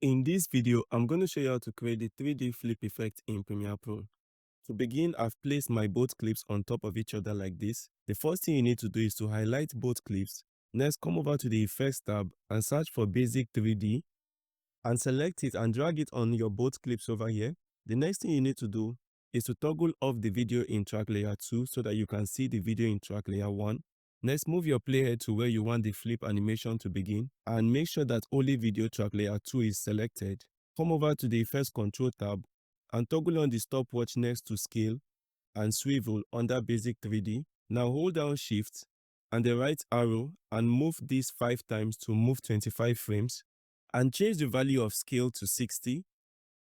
In this video, I'm going to show you how to create the 3D flip effect in Premiere Pro. To begin, I've placed my both clips on top of each other like this. The first thing you need to do is to highlight both clips. Next, come over to the Effects tab and search for Basic 3D and select it and drag it on your both clips over here. The next thing you need to do is to toggle off the video in track layer 2 so that you can see the video in track layer 1. Next, move your playhead to where you want the flip animation to begin and make sure that only video track layer 2 is selected. Come over to the Effects Control tab and toggle on the stopwatch next to Scale and Swivel under Basic 3D. Now hold down Shift and the right arrow and move this 5 times to move 25 frames and change the value of Scale to 60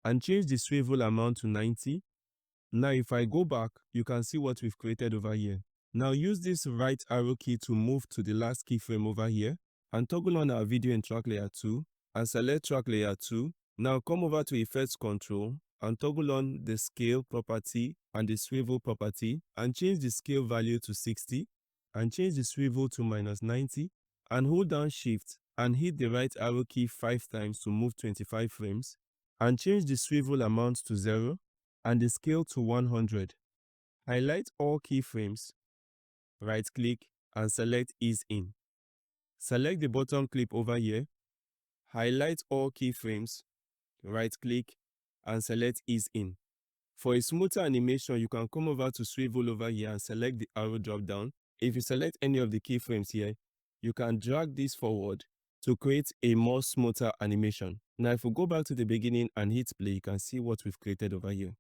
and change the swivel amount to 90. Now if I go back, you can see what we've created over here. Now use this right arrow key to move to the last keyframe over here and toggle on our video in track layer 2 and select track layer 2. Now come over to Effects Control and toggle on the scale property and the swivel property and change the scale value to 60 and change the swivel to -90 and hold down Shift and hit the right arrow key 5 times to move 25 frames and change the swivel amount to 0 and the scale to 100. Highlight all keyframes, right click and select Ease In. Select the bottom clip over here, highlight all keyframes, right click and select Ease In. For a smoother animation, you can come over to Swivel over here and select the arrow drop down. If you select any of the keyframes here, you can drag this forward to create a more smoother animation. Now if we go back to the beginning and hit play, you can see what we've created over here.